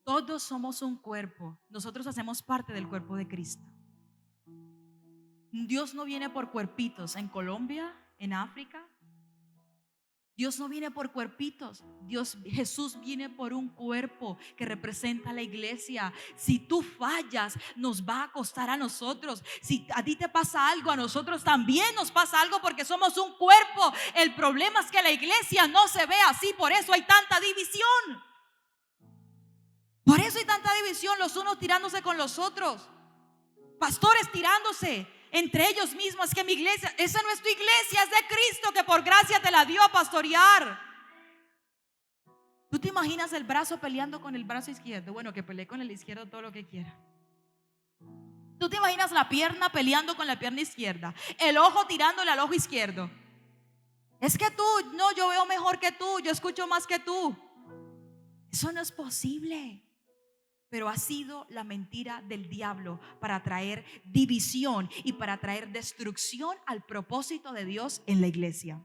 Todos somos un cuerpo. Nosotros hacemos parte del cuerpo de Cristo. Dios no viene por cuerpitos. En Colombia, en África, Dios no viene por cuerpitos. Jesús viene por un cuerpo que representa a la iglesia. Si tú fallas, nos va a costar a nosotros. Si a ti te pasa algo, a nosotros también nos pasa algo, porque somos un cuerpo. El problema es que la iglesia no se ve así. Por eso hay tanta división. Por eso hay tanta división, los unos tirándose con los otros, pastores tirándose entre ellos mismos. Es que mi iglesia, esa no es tu iglesia, es de Cristo, que por gracia te la dio a pastorear. ¿Tú te imaginas el brazo peleando con el brazo izquierdo? Bueno, que pelee con el izquierdo todo lo que quiera. ¿Tú te imaginas la pierna peleando con la pierna izquierda? El ojo tirándole al ojo izquierdo. Es que tú, no, yo veo mejor que tú, yo escucho más que tú. Eso no es posible. Pero ha sido la mentira del diablo para traer división y para traer destrucción al propósito de Dios en la iglesia.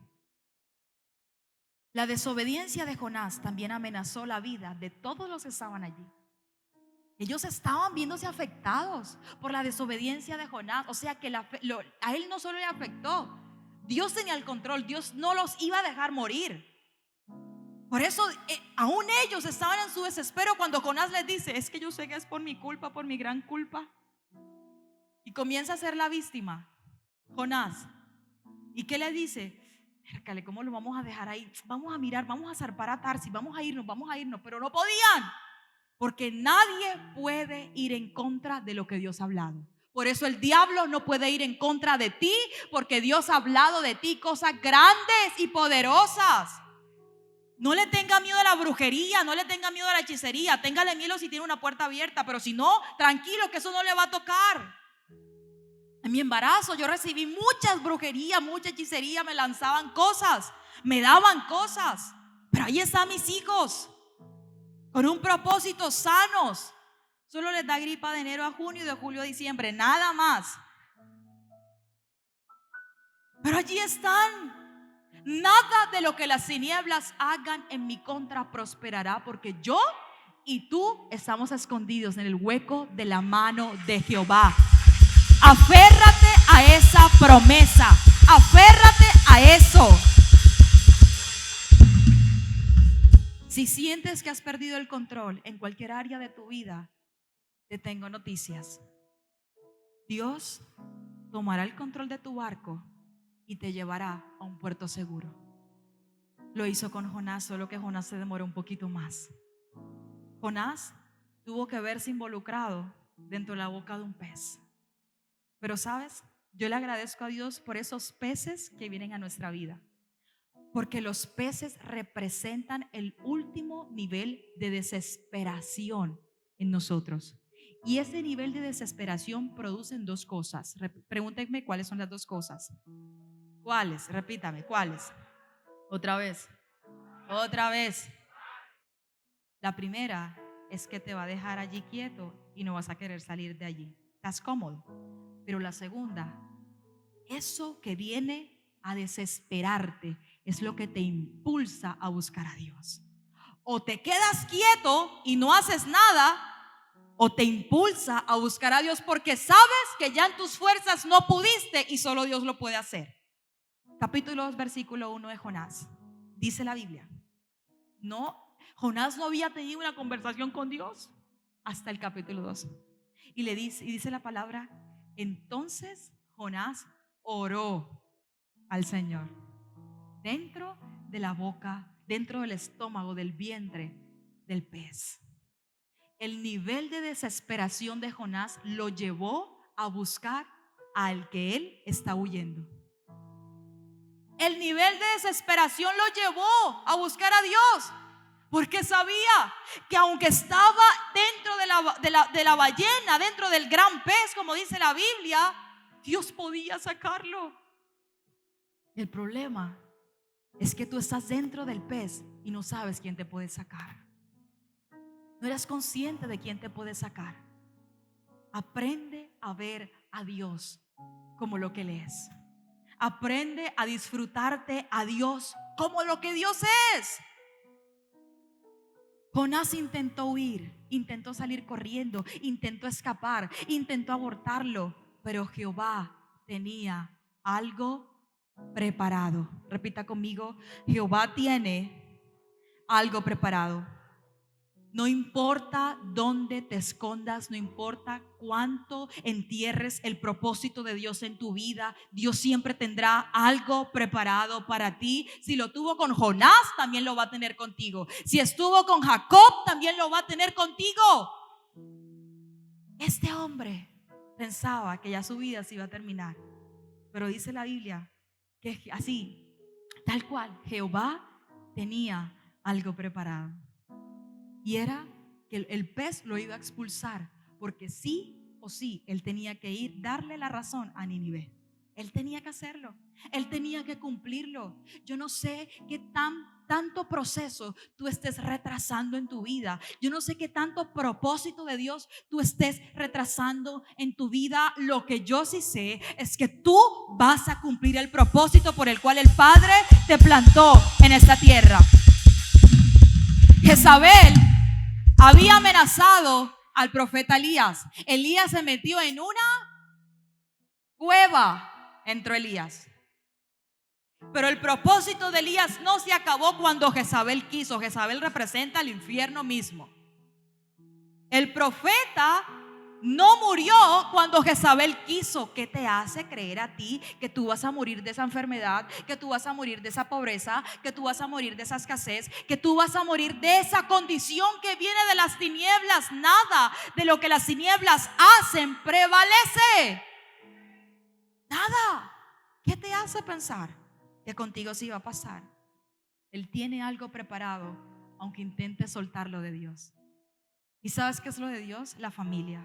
La desobediencia de Jonás también amenazó la vida de todos los que estaban allí. Ellos estaban viéndose afectados por la desobediencia de Jonás. O sea que a él no solo le afectó, Dios tenía el control. Dios no los iba a dejar morir. Por eso aún ellos estaban en su desespero cuando Jonás les dice: es que yo sé que es por mi culpa, por mi gran culpa. Y comienza a ser la víctima Jonás. ¿Y qué le dice? Hércale, ¿cómo lo vamos a dejar ahí? Vamos a mirar, vamos a zarpar a Tarsis, vamos a irnos. Pero no podían, porque nadie puede ir en contra de lo que Dios ha hablado. Por eso el diablo no puede ir en contra de ti, porque Dios ha hablado de ti cosas grandes y poderosas. No le tenga miedo a la brujería, no le tenga miedo a la hechicería. Téngale miedo si tiene una puerta abierta, pero si no, tranquilo que eso no le va a tocar. En mi embarazo yo recibí muchas brujerías, mucha hechicería, me lanzaban cosas, me daban cosas. Pero ahí están mis hijos, con un propósito, sanos. Solo les da gripa de enero a junio y de julio a diciembre, nada más. Pero allí están. Nada de lo que las tinieblas hagan en mi contra prosperará, porque yo y tú estamos escondidos en el hueco de la mano de Jehová. Aférrate a esa promesa, aférrate a eso. Si sientes que has perdido el control en cualquier área de tu vida, te tengo noticias. Dios tomará el control de tu barco y te llevará a un puerto seguro. Lo hizo con Jonás, solo que Jonás se demoró un poquito más. Jonás tuvo que verse involucrado dentro de la boca de un pez. Pero sabes, yo le agradezco a Dios por esos peces que vienen a nuestra vida, porque los peces representan el último nivel de desesperación en nosotros. Y ese nivel de desesperación produce dos cosas. Pregúntenme cuáles son las dos cosas. ¿Cuáles? Repítame, ¿cuáles? Otra vez. La primera es que te va a dejar allí quieto y no vas a querer salir de allí. Estás cómodo. Pero la segunda, eso que viene a desesperarte es lo que te impulsa a buscar a Dios. O te quedas quieto y no haces nada, o te impulsa a buscar a Dios porque sabes que ya en tus fuerzas no pudiste y solo Dios lo puede hacer. Capítulo 2, versículo 1 de Jonás. Dice la Biblia, Jonás no había tenido una conversación con Dios hasta el capítulo 2. Y dice la palabra, entonces Jonás oró al Señor dentro de la boca, dentro del estómago, del vientre del pez. El nivel de desesperación de Jonás lo llevó a buscar al que él está huyendo. El nivel de desesperación lo llevó a buscar a Dios, porque sabía que aunque estaba dentro de la ballena, dentro del gran pez, como dice la Biblia, Dios podía sacarlo. El problema es que tú estás dentro del pez y no sabes quién te puede sacar. No eres consciente de quién te puede sacar. Aprende a ver a Dios como lo que Él es. Aprende a disfrutarte a Dios como lo que Dios es. Jonás intentó huir, intentó salir corriendo, intentó escapar, intentó abortarlo, pero Jehová tenía algo preparado. Repita conmigo, Jehová tiene algo preparado. No importa dónde te escondas, no importa cuánto entierres el propósito de Dios en tu vida, Dios siempre tendrá algo preparado para ti. Si lo tuvo con Jonás, también lo va a tener contigo. Si estuvo con Jacob, también lo va a tener contigo. Este hombre pensaba que ya su vida se iba a terminar, pero dice la Biblia que así, tal cual, Jehová tenía algo preparado. Y era que el pez lo iba a expulsar, porque sí o sí él tenía que ir, darle la razón a Nínive. Él tenía que hacerlo, él tenía que cumplirlo. Yo no sé qué tanto proceso tú estés retrasando en tu vida. Yo no sé qué tanto propósito de Dios tú estés retrasando en tu vida. Lo que yo sí sé es que tú vas a cumplir el propósito por el cual el Padre te plantó en esta tierra. Jezabel había amenazado al profeta Elías. Elías se metió en una cueva, entró Elías. Pero el propósito de Elías no se acabó cuando Jezabel quiso. Jezabel representa el infierno mismo. El profeta no murió cuando Jezabel quiso. ¿Qué te hace creer a ti que tú vas a morir de esa enfermedad, que tú vas a morir de esa pobreza, que tú vas a morir de esa escasez, que tú vas a morir de esa condición que viene de las tinieblas? Nada de lo que las tinieblas hacen prevalece. Nada. ¿Qué te hace pensar que contigo sí va a pasar? Él tiene algo preparado, aunque intentes soltarlo de Dios. ¿Y sabes qué es lo de Dios? La familia.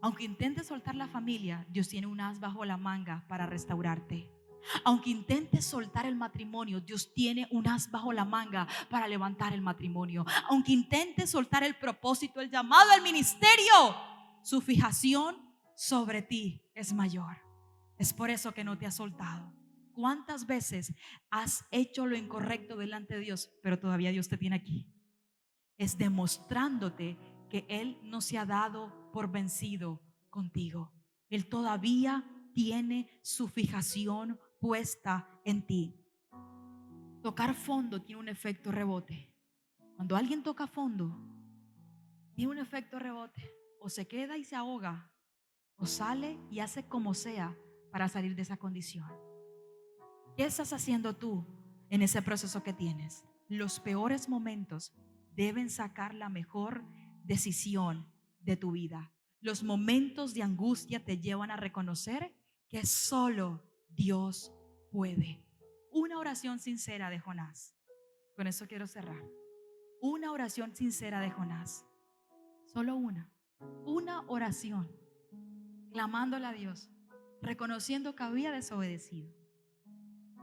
Aunque intentes soltar la familia, Dios tiene un as bajo la manga para restaurarte. Aunque intentes soltar el matrimonio, Dios tiene un as bajo la manga para levantar el matrimonio. Aunque intentes soltar el propósito, el llamado al ministerio, su fijación sobre ti es mayor. Es por eso que no te ha soltado. ¿Cuántas veces has hecho lo incorrecto delante de Dios, pero todavía Dios te tiene aquí? Es demostrándote que Él no se ha dado por vencido contigo. Él todavía tiene su fijación puesta en ti. Tocar fondo tiene un efecto rebote. Cuando alguien toca fondo, tiene un efecto rebote. O se queda y se ahoga, o sale y hace como sea para salir de esa condición. ¿Qué estás haciendo tú en ese proceso que tienes? Los peores momentos deben sacar la mejor decisión de tu vida. Los momentos de angustia te llevan a reconocer que solo Dios puede. Una oración sincera de Jonás. Con eso quiero cerrar. Una oración sincera de Jonás. Solo una. Una oración. Clamándole a Dios. Reconociendo que había desobedecido.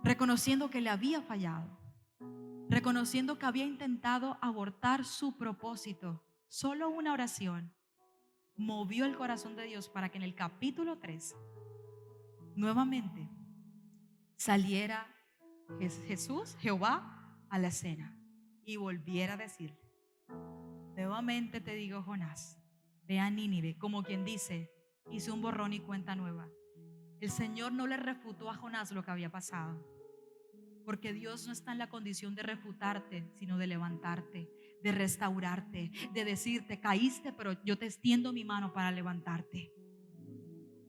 Reconociendo que le había fallado. Reconociendo que había intentado abortar su propósito. Solo una oración movió el corazón de Dios para que en el capítulo 3 nuevamente saliera Jesús, Jehová, a la escena y volviera a decirle: nuevamente te digo, Jonás, ve a Nínive. Como quien dice, hice un borrón y cuenta nueva. El Señor no le refutó a Jonás lo que había pasado, porque Dios no está en la condición de refutarte, sino de levantarte, de restaurarte, de decirte: caíste, pero yo te extiendo mi mano para levantarte.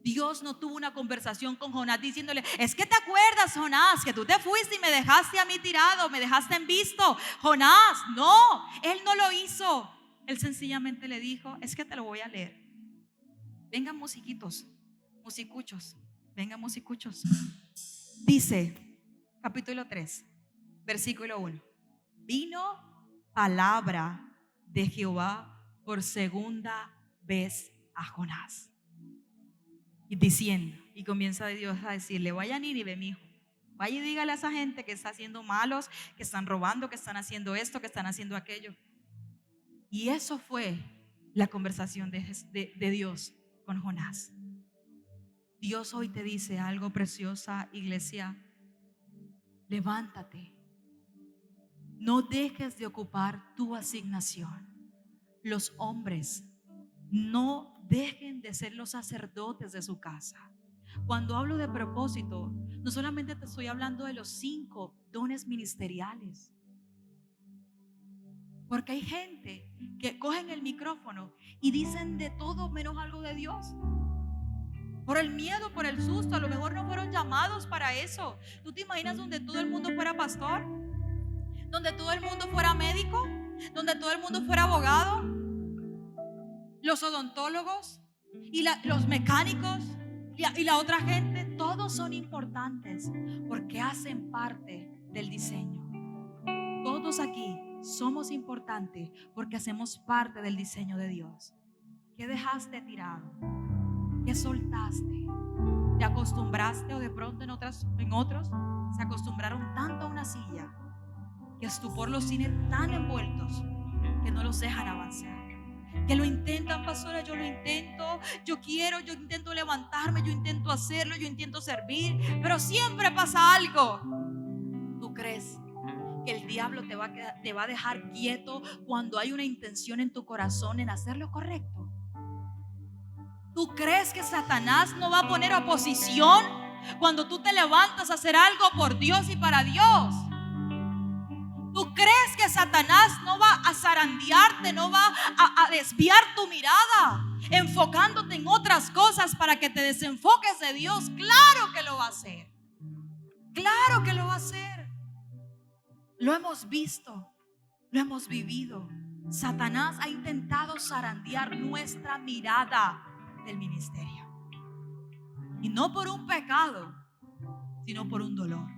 Dios no tuvo una conversación con Jonás diciéndole: es que te acuerdas, Jonás, que tú te fuiste y me dejaste a mí tirado, me dejaste en visto. Jonás, no, Él no lo hizo. Él sencillamente le dijo: es que te lo voy a leer. Vengan musiquitos, musicuchos, vengan musicuchos. Dice, capítulo 3, versículo 1. Vino palabra de Jehová por segunda vez a Jonás, y diciendo, y comienza Dios a decirle: vaya a Nínive, mi hijo, vaya y dígale a esa gente que está haciendo malos, que están robando, que están haciendo esto, que están haciendo aquello. Y eso fue la conversación de Dios con Jonás. Dios hoy te dice algo, preciosa iglesia: levántate. No dejes de ocupar tu asignación. Los hombres no dejen de ser los sacerdotes de su casa. Cuando hablo de propósito, no solamente te estoy hablando de los 5 dones ministeriales, porque hay gente que cogen el micrófono y dicen de todo menos algo de Dios. Por el miedo, por el susto, a lo mejor no fueron llamados para eso. ¿Tú te imaginas donde todo el mundo fuera pastor? Donde todo el mundo fuera médico, donde todo el mundo fuera abogado, los odontólogos y los mecánicos y la otra gente. Todos son importantes porque hacen parte del diseño. Todos aquí somos importantes porque hacemos parte del diseño de Dios. ¿Qué dejaste tirado? ¿Qué soltaste? ¿Te acostumbraste o de pronto en otros se acostumbraron tanto a una silla que estupor los tiene tan envueltos que no los dejan avanzar? Que lo intentan, pastora, yo lo intento, yo quiero, yo intento levantarme, yo intento hacerlo, yo intento servir, pero siempre pasa algo. ¿Tú crees que el diablo te va a dejar quieto cuando hay una intención en tu corazón en hacer lo correcto? ¿Tú crees que Satanás no va a poner oposición cuando tú te levantas a hacer algo por Dios y para Dios? ¿Tú crees que Satanás no va a zarandearte, no va a desviar tu mirada, enfocándote en otras cosas para que te desenfoques de Dios? Claro que lo va a hacer. Claro que lo va a hacer. Lo hemos visto, lo hemos vivido. Satanás ha intentado zarandear nuestra mirada del ministerio. Y no por un pecado, sino por un dolor,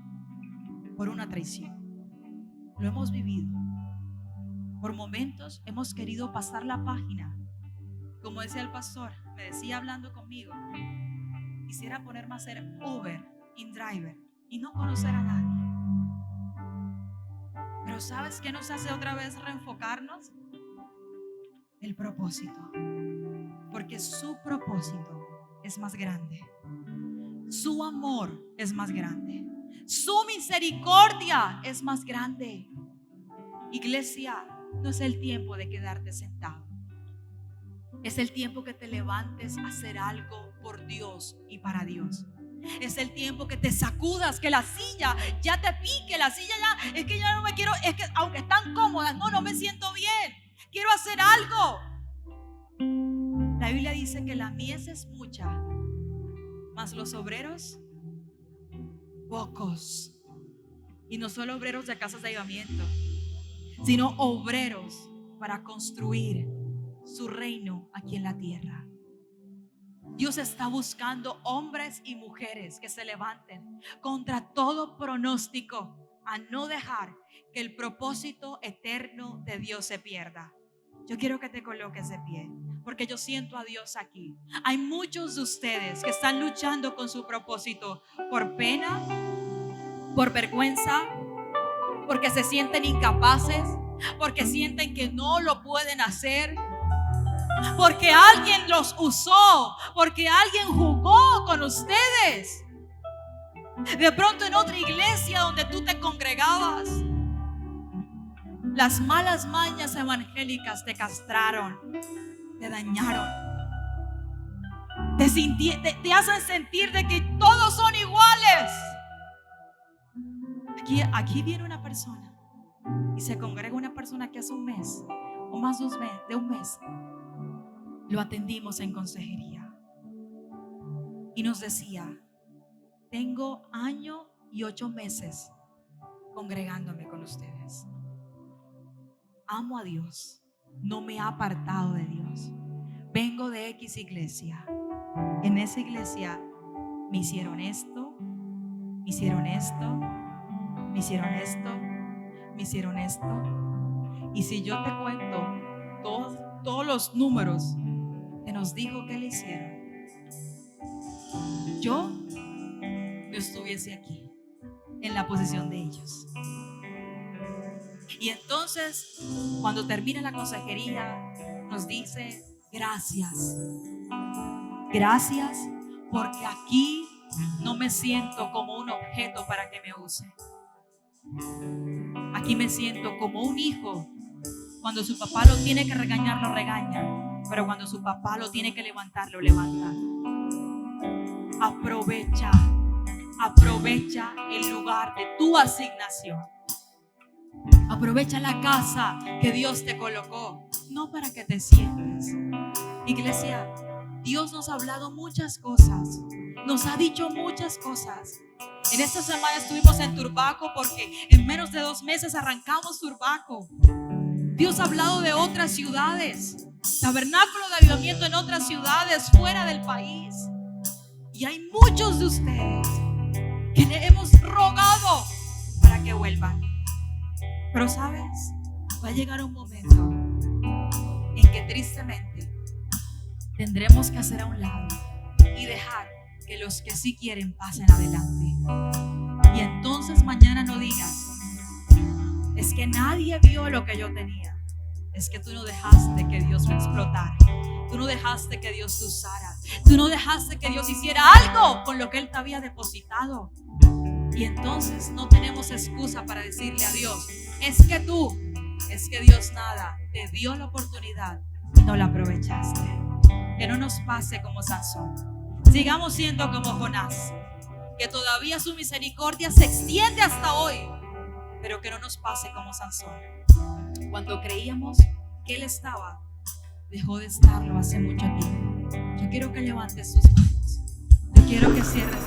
por una traición. Lo hemos vivido. Por momentos hemos querido pasar la página. Como decía el pastor, me decía hablando conmigo, quisiera ponerme a hacer Uber, InDriver y no conocer a nadie. Pero ¿sabes qué nos hace otra vez reenfocarnos? El propósito. Porque su propósito es más grande. Su amor es más grande. Su misericordia es más grande. Iglesia, no es el tiempo de quedarte sentado. Es el tiempo que te levantes a hacer algo por Dios y para Dios. Es el tiempo que te sacudas, que la silla ya te pique, la silla ya, es que ya no me quiero, es que aunque están cómodas, no me siento bien, quiero hacer algo. La Biblia dice que la mies es mucha, mas los obreros pocos. Y no solo obreros de casas de avivamiento, sino obreros para construir su reino aquí en la tierra. Dios está buscando hombres y mujeres que se levanten contra todo pronóstico a no dejar que el propósito eterno de Dios se pierda. Yo quiero que te coloques de pie, porque yo siento a Dios aquí. Hay muchos de ustedes que están luchando con su propósito por pena, por vergüenza, porque se sienten incapaces, porque sienten que no lo pueden hacer, porque alguien los usó, porque alguien jugó con ustedes. De pronto en otra iglesia donde tú te congregabas, las malas mañas evangélicas te castraron, te dañaron, te hacen sentir de que todos son iguales. Aquí viene una persona y se congrega una persona que hace un mes o más de un mes lo atendimos en consejería y nos decía: tengo 1 año y 8 meses congregándome con ustedes. Amo a Dios, no me he apartado de Dios. Vengo de X iglesia. En esa iglesia me hicieron esto, me hicieron esto, me hicieron esto, me hicieron esto. Y si yo te cuento todos los números que nos dijo que le hicieron, yo no estuviese aquí en la posición de ellos. Y entonces, cuando termina la consejería, nos dice: gracias, gracias, porque aquí no me siento como un objeto para que me use. Aquí me siento como un hijo. Cuando su papá lo tiene que regañar, lo regaña, pero cuando su papá lo tiene que levantar, lo levanta. Aprovecha el lugar de tu asignación. Aprovecha la casa que Dios te colocó, no para que te sientes. Iglesia, Dios nos ha hablado muchas cosas, nos ha dicho muchas cosas. En esta semana estuvimos en Turbaco porque en menos de 2 meses arrancamos Turbaco. Dios ha hablado de otras ciudades, tabernáculo de avivamiento en otras ciudades fuera del país. Y hay muchos de ustedes que le hemos rogado para que vuelvan. Pero sabes, va a llegar un momento en que tristemente tendremos que hacer a un lado y dejar que los que sí quieren pasen adelante. Y entonces mañana no digas: es que nadie vio lo que yo tenía. Es que tú no dejaste que Dios lo explotara. Tú no dejaste que Dios te usara. Tú no dejaste que Dios hiciera algo con lo que Él te había depositado. Y entonces no tenemos excusa para decirle a Dios: es que Dios nada, te dio la oportunidad y no la aprovechaste. Que no nos pase como Sansón. Sigamos siendo como Jonás, que todavía su misericordia se extiende hasta hoy, pero que no nos pase como Sansón. Cuando creíamos que él estaba, dejó de estarlo hace mucho tiempo. Yo quiero que levantes tus manos. Yo quiero que cierres